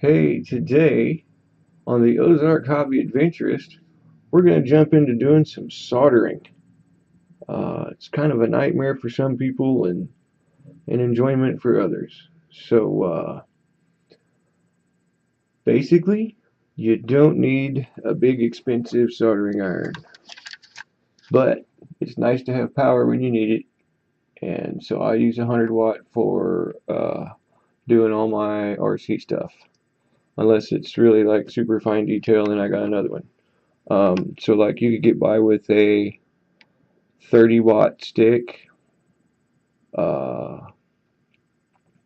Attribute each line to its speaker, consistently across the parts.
Speaker 1: Hey, today on the Ozark Hobby Adventurist, we're going to jump into doing some soldering. It's kind of a nightmare for some people and an enjoyment for others. So, basically, you don't need a big expensive soldering iron, but it's nice to have power when you need it. And so I use a 100 watt for doing all my RC stuff, unless it's really like super fine detail, and I got another one. So like you could get by with a 30 watt stick. Uh,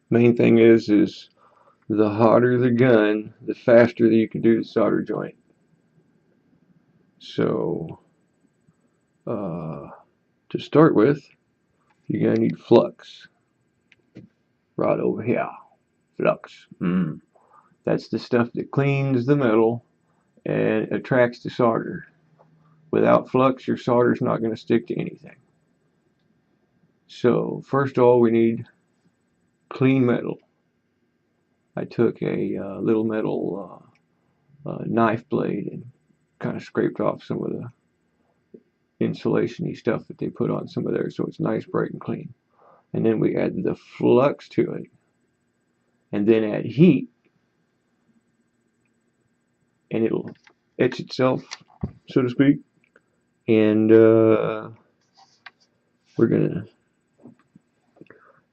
Speaker 1: Main thing is the hotter the gun, the faster that you can do the solder joint. So uh, to start with, you're gonna need flux right over here. Flux. That's the stuff that cleans the metal and attracts the solder. Without flux, your solder's not going to stick to anything. So first of all, we need clean metal. I took a little metal knife blade and kind of scraped off some of the insulation-y stuff that they put on some of theirs, so it's nice, bright, and clean. And then we add the flux to it, and then add heat, and it'll etch itself, so to speak. And we're gonna.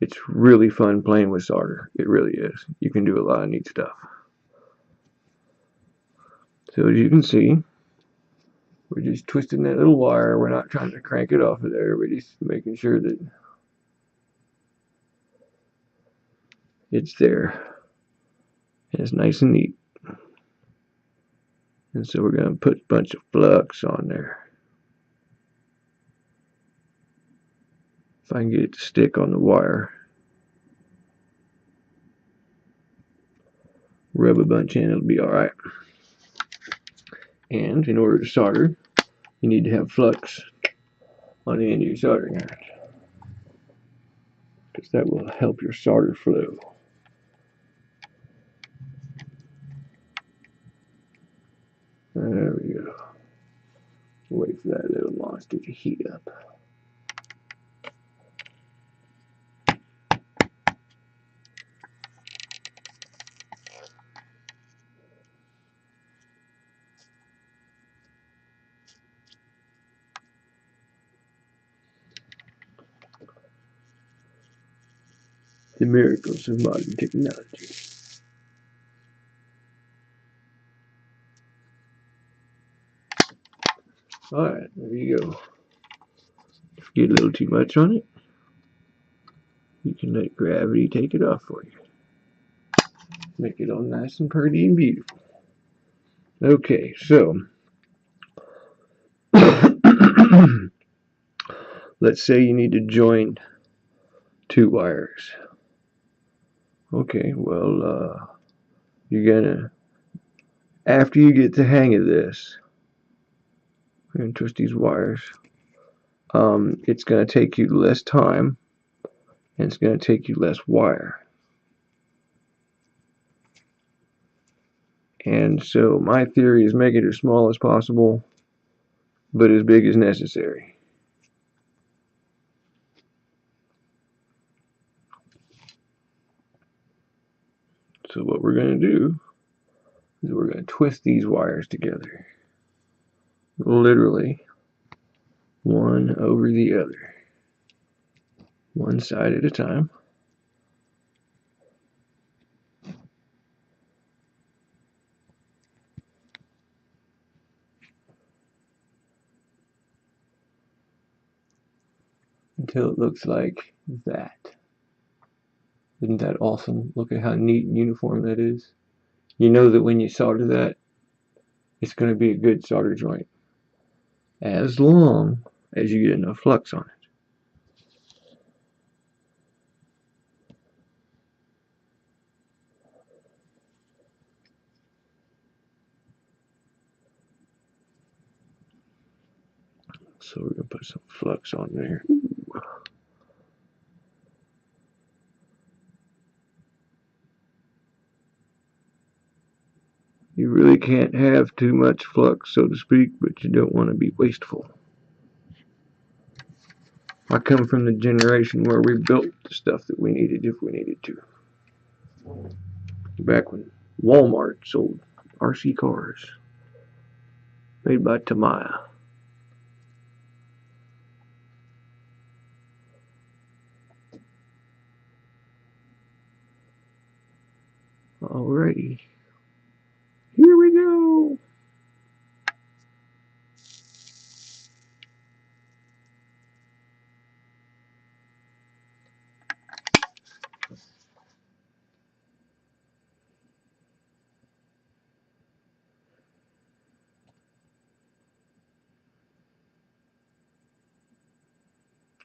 Speaker 1: It's really fun playing with solder. It really is. You can do a lot of neat stuff. So as you can see, we're just twisting that little wire. We're not trying to crank it off of there. We're just making sure that it's there. And it's nice and neat. And so we're going to put a bunch of flux on there. If I can get it to stick on the wire. Rub a bunch in, it'll be alright. And in order to solder, you need to have flux on the end of your soldering iron, because that will help your solder flow. There we go. Wait for that little monster to heat up. The miracles of modern technology. Alright, there you go. If you get a little too much on it, you can let gravity take it off for you. Make it all nice and pretty and beautiful. Okay, so let's say you need to join two wires. Okay, well, you're gonna, after you get the hang of this, we're gonna twist these wires. It's gonna take you less time, and it's gonna take you less wire. And so my theory is make it as small as possible, but as big as necessary. So what we're going to do is we're going to twist these wires together. Literally, one over the other. One side at a time. Until it looks like that. Isn't that awesome? Look at how neat and uniform that is. You know that when you solder that, it's going to be a good solder joint, as long as you get enough flux on it. So we're going to put some flux on there. really can't have too much flux, so to speak, but you don't want to be wasteful. I come from the generation where we built the stuff that we needed if we needed to. Back when Walmart sold RC cars made by Tamiya. Alrighty, here we go.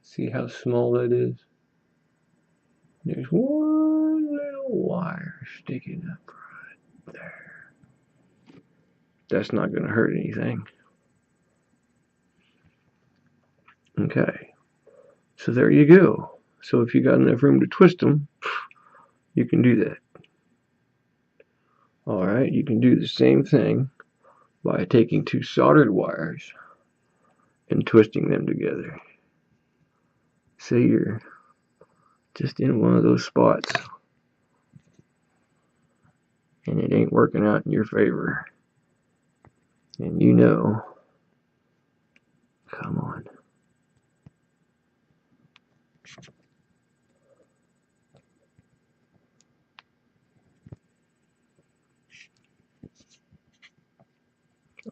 Speaker 1: See how small that is? There's one little wire sticking up right there. That's not going to hurt anything. Okay, so there you go. So if you got enough room to twist them, you can do that. Alright, you can do the same thing by taking two soldered wires and twisting them together. Say you're just in one of those spots and it ain't working out in your favor. And you know, come on.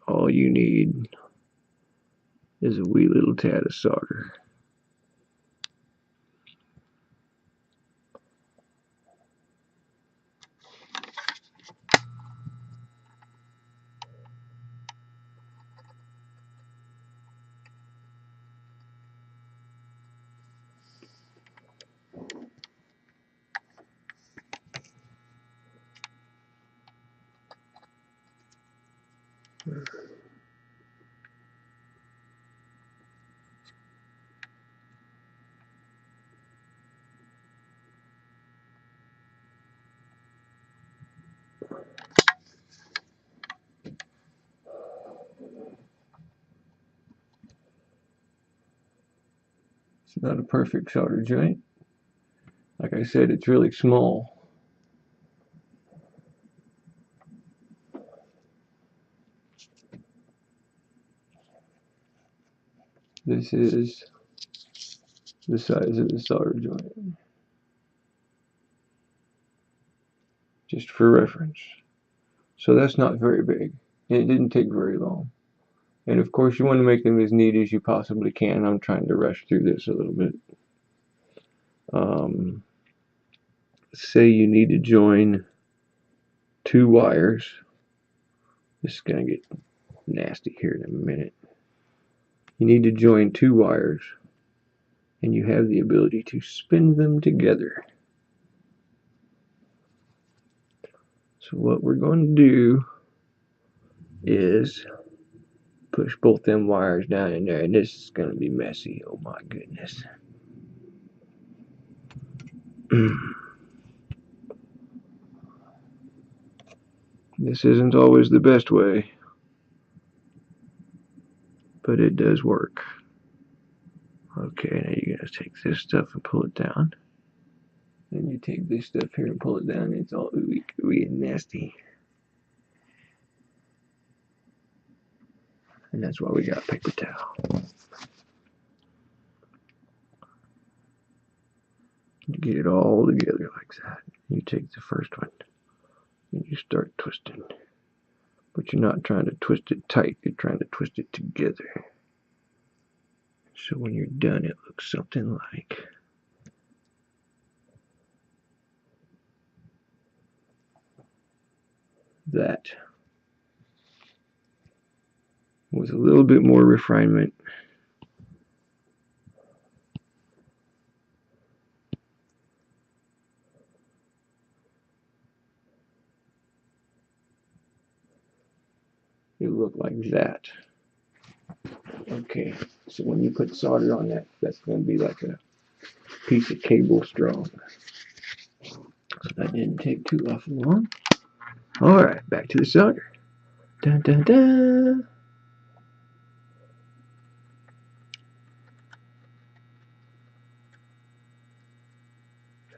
Speaker 1: All you need is a wee little tad of solder. It's not a perfect solder joint. Like I said, it's really small. This is the size of the solder joint. Just for reference. So that's not very big. And it didn't take very long. And of course you want to make them as neat as you possibly can. I'm trying to rush through this a little bit. Say you need to join two wires. This is going to get nasty here in a minute. You need to join two wires and you have the ability to spin them together. So what we're going to do is push both them wires down in there, and this is going to be messy. Oh my goodness. This isn't always the best way, but it does work. Okay, now you're going to take this stuff and pull it down. Then you take this stuff here and pull it down. It's all ooey gooey and nasty. And that's why we got paper towel. You get it all together like that. You take the first one and you start twisting. But you're not trying to twist it tight, you're trying to twist it together. So when you're done, it looks something like that. With a little bit more refinement. It look like that. Okay, so when you put solder on that, that's going to be like a piece of cable strong. So that didn't take too awful long. Alright, back to the solder. Dun dun dun.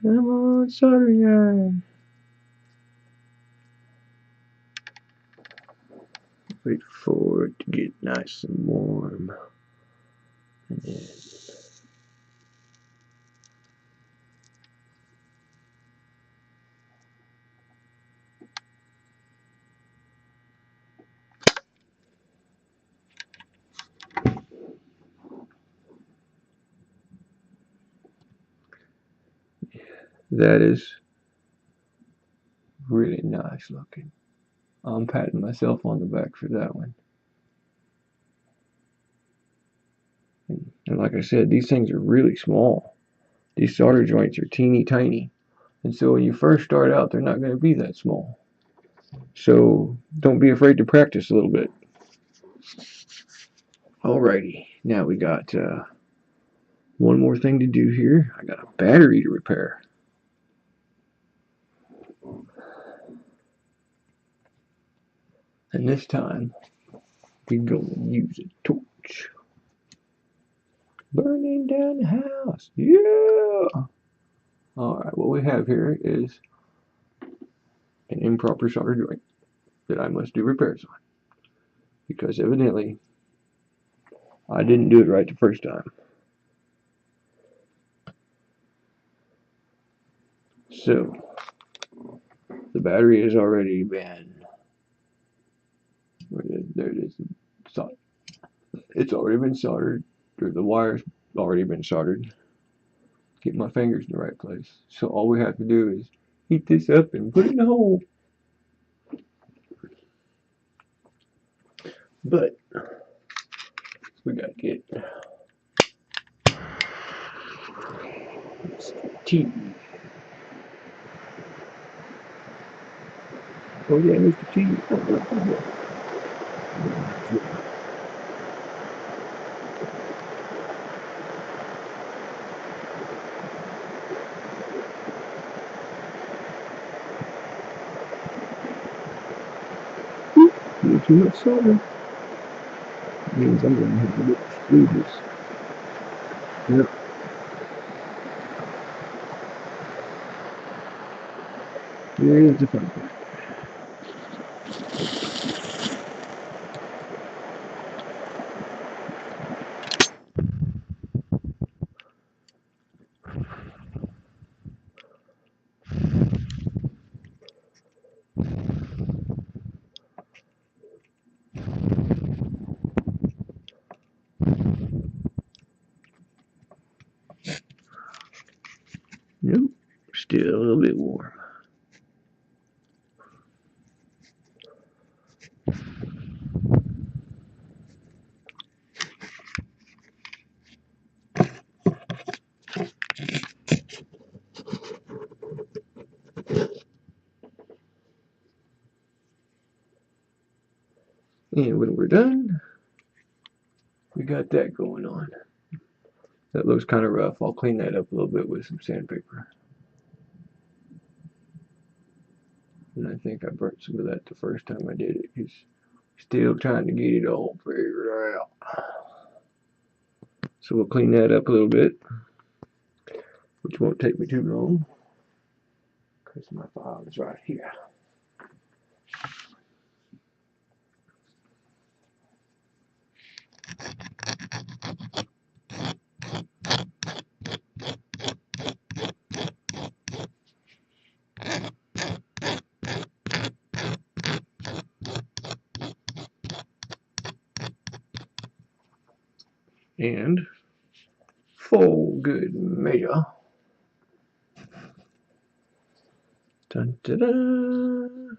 Speaker 1: Come on, soldering iron. Wait for it to get nice and warm. And then that is really nice looking. I'm patting myself on the back for that one. And like I said, these things are really small. These solder joints are teeny tiny. And so when you first start out, they're not going to be that small. So don't be afraid to practice a little bit. Alrighty, now we got one more thing to do here. I got a battery to repair. And this time, we're going to use a torch. Burning down the house. Yeah! Alright, what we have here is an improper solder joint that I must do repairs on. Because evidently, I didn't do it right the first time. So, the battery has already been, there it is, it's already been soldered, or the wire's already been soldered. Get my fingers in the right place. So all we have to do is heat this up and put it in the hole. But we gotta get T. Oh yeah, Mr. T. Too much solder. That means I'm gonna have to get through this. Yep. Here's the fun part. Nope. Still a little bit warm. And when we're done, we got that going on. That looks kind of rough. I'll clean that up a little bit with some sandpaper. And I think I burnt some of that the first time I did it. He's still trying to get it all figured out. So we'll clean that up a little bit, which won't take me too long because my file is right here. And full good measure. Dun, dun, dun.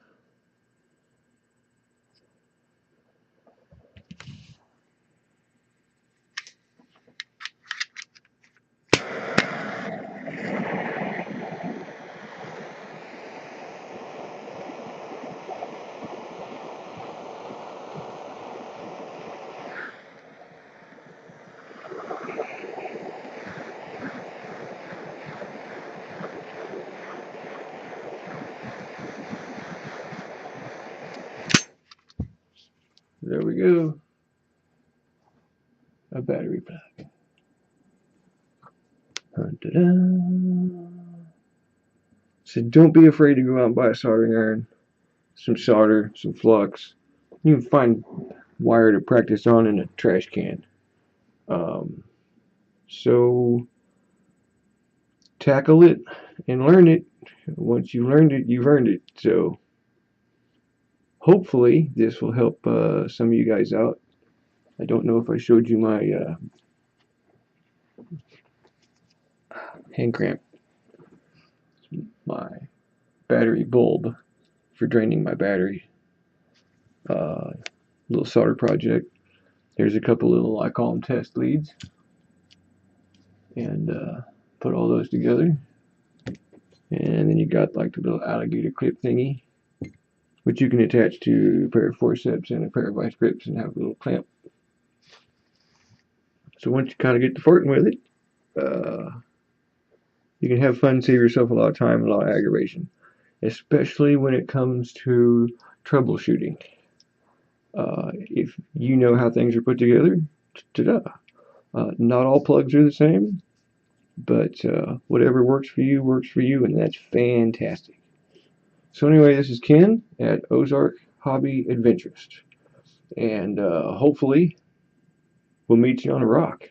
Speaker 1: we go. A battery pack. So don't be afraid to go out and buy a soldering iron, some solder, some flux. You can find wire to practice on in a trash can. So tackle it and learn it. Once you learned it, you've earned it. So hopefully this will help some of you guys out. I don't know if I showed you my hand cramp, my battery bulb for draining my battery. Little solder project. There's a couple little, I call them test leads, and put all those together. And then you got like the little alligator clip thingy, which you can attach to a pair of forceps and a pair of vice grips and have a little clamp. So once you kind of get to farting with it, you can have fun, save yourself a lot of time and a lot of aggravation, especially when it comes to troubleshooting. If you know how things are put together, ta-da. Not all plugs are the same, but whatever works for you, and that's fantastic. So anyway, this is Ken at Ozark Hobby Adventurist, and hopefully we'll meet you on a rock.